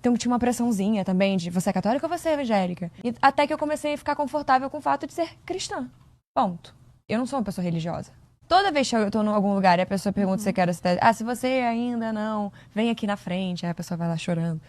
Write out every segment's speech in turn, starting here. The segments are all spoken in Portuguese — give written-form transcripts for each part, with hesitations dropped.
Então tinha uma pressãozinha também de você é católica ou você é evangélica. E até que eu comecei a ficar confortável com o fato de ser cristã. Ponto. Eu não sou uma pessoa religiosa. Toda vez que eu tô em algum lugar e a pessoa pergunta se eu quero aceitar... se você ainda não, vem aqui na frente. Aí a pessoa vai lá chorando.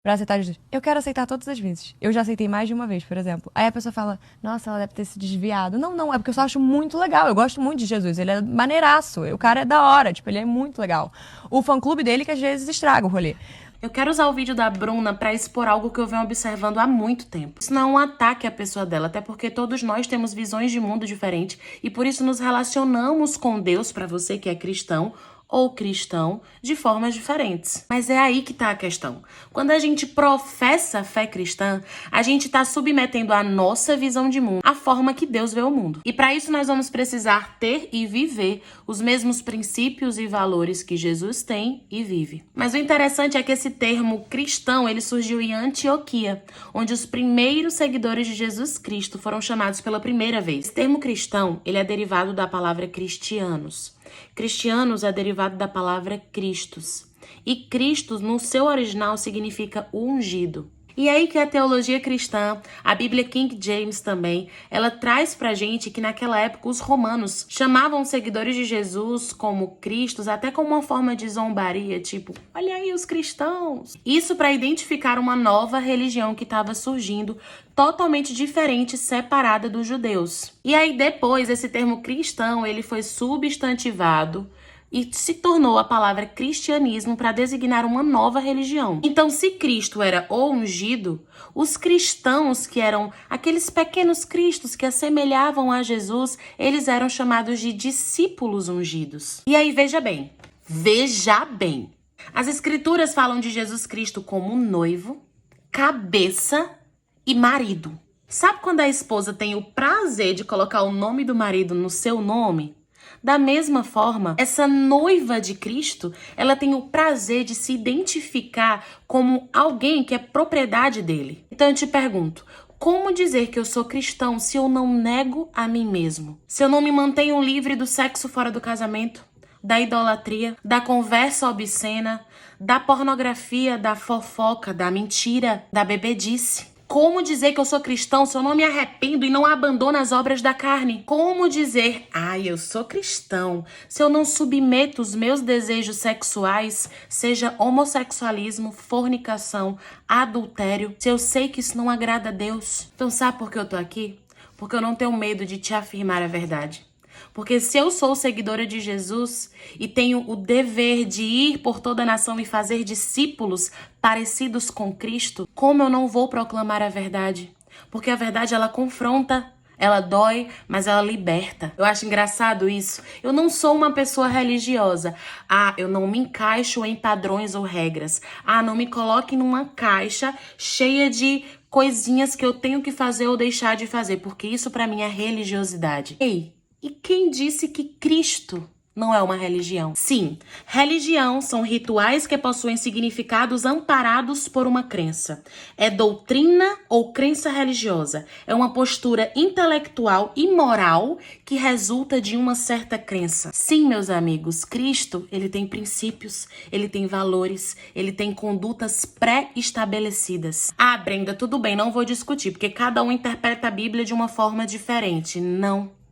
Pra aceitar Jesus. Eu quero aceitar todas as vezes. Eu já aceitei mais de uma vez, por exemplo. Aí a pessoa fala, nossa, ela deve ter se desviado. Não, é porque eu só acho muito legal. Eu gosto muito de Jesus. Ele é maneiraço. O cara é da hora. Tipo, ele é muito legal. O fã-clube dele que às vezes estraga o rolê. Eu quero usar o vídeo da Bruna pra expor algo que eu venho observando há muito tempo. Isso não é um ataque à pessoa dela, até porque todos nós temos visões de mundo diferentes e por isso nos relacionamos com Deus, pra você que é cristão ou cristão, de formas diferentes. Mas é aí que tá a questão. Quando a gente professa a fé cristã, a gente tá submetendo a nossa visão de mundo à forma que Deus vê o mundo. E para isso nós vamos precisar ter e viver os mesmos princípios e valores que Jesus tem e vive. Mas o interessante é que esse termo cristão, ele surgiu em Antioquia, onde os primeiros seguidores de Jesus Cristo foram chamados pela primeira vez. Esse termo cristão, ele é derivado da palavra cristianos. Cristianos é derivado da palavra Christus. E Christus, no seu original, significa ungido. E aí que a teologia cristã, a Bíblia King James também, ela traz pra gente que naquela época os romanos chamavam os seguidores de Jesus como Cristos, até como uma forma de zombaria, tipo, olha aí os cristãos. Isso para identificar uma nova religião que estava surgindo, totalmente diferente, separada dos judeus. E aí depois esse termo cristão, ele foi substantivado e se tornou a palavra cristianismo para designar uma nova religião. Então, se Cristo era o ungido, os cristãos, que eram aqueles pequenos cristos que assemelhavam a Jesus, eles eram chamados de discípulos ungidos. E aí, veja bem. As escrituras falam de Jesus Cristo como noivo, cabeça e marido. Sabe quando a esposa tem o prazer de colocar o nome do marido no seu nome? Da mesma forma, essa noiva de Cristo, ela tem o prazer de se identificar como alguém que é propriedade dele. Então eu te pergunto, como dizer que eu sou cristão se eu não nego a mim mesmo? Se eu não me mantenho livre do sexo fora do casamento, da idolatria, da conversa obscena, da pornografia, da fofoca, da mentira, da bebedice? Como dizer que eu sou cristão se eu não me arrependo e não abandono as obras da carne? Como dizer, eu sou cristão, se eu não submeto os meus desejos sexuais, seja homossexualismo, fornicação, adultério, se eu sei que isso não agrada a Deus? Então sabe por que eu tô aqui? Porque eu não tenho medo de te afirmar a verdade. Porque se eu sou seguidora de Jesus e tenho o dever de ir por toda a nação e fazer discípulos parecidos com Cristo, como eu não vou proclamar a verdade? Porque a verdade, ela confronta, ela dói, mas ela liberta. Eu acho engraçado isso. Eu não sou uma pessoa religiosa. Eu não me encaixo em padrões ou regras. Não me coloque numa caixa cheia de coisinhas que eu tenho que fazer ou deixar de fazer, porque isso pra mim é religiosidade. Ei, e quem disse que Cristo não é uma religião? Sim, religião são rituais que possuem significados amparados por uma crença. É doutrina ou crença religiosa. É uma postura intelectual e moral que resulta de uma certa crença. Sim, meus amigos, Cristo, ele tem princípios, ele tem valores, ele tem condutas pré-estabelecidas. Brenda, tudo bem, não vou discutir, porque cada um interpreta a Bíblia de uma forma diferente. Não.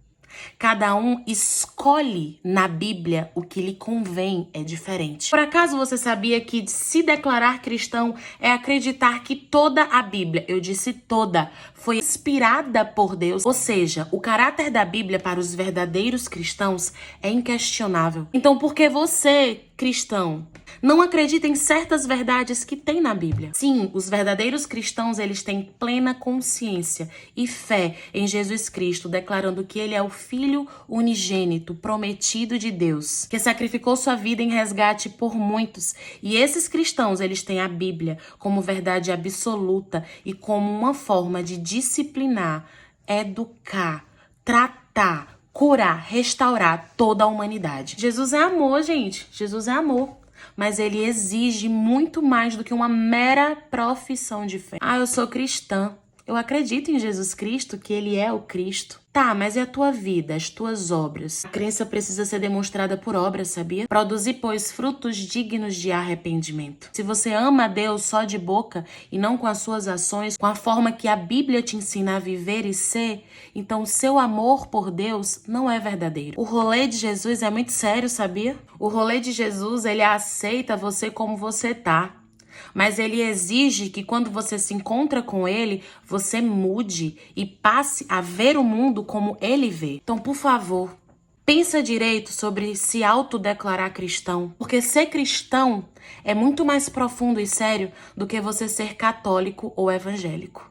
Cada um escolhe na Bíblia o que lhe convém, é diferente. Por acaso você sabia que se declarar cristão é acreditar que toda a Bíblia, eu disse toda, foi inspirada por Deus? Ou seja, o caráter da Bíblia para os verdadeiros cristãos é inquestionável. Então por que você, cristão, não acredita em certas verdades que tem na Bíblia? Sim, os verdadeiros cristãos, eles têm plena consciência e fé em Jesus Cristo, declarando que ele é o Filho unigênito, prometido de Deus, que sacrificou sua vida em resgate por muitos. E esses cristãos, eles têm a Bíblia como verdade absoluta e como uma forma de disciplinar, educar, tratar, curar, restaurar toda a humanidade. Jesus é amor, gente. Jesus é amor. Mas ele exige muito mais do que uma mera profissão de fé. Eu sou cristã. Eu acredito em Jesus Cristo, que ele é o Cristo. Tá, mas e a tua vida, as tuas obras? A crença precisa ser demonstrada por obras, sabia? Produzir, pois, frutos dignos de arrependimento. Se você ama a Deus só de boca e não com as suas ações, com a forma que a Bíblia te ensina a viver e ser, então o seu amor por Deus não é verdadeiro. O rolê de Jesus é muito sério, sabia? O rolê de Jesus, ele aceita você como você tá. Mas ele exige que quando você se encontra com ele, você mude e passe a ver o mundo como ele vê. Então, por favor, pensa direito sobre se autodeclarar cristão, porque ser cristão é muito mais profundo e sério do que você ser católico ou evangélico.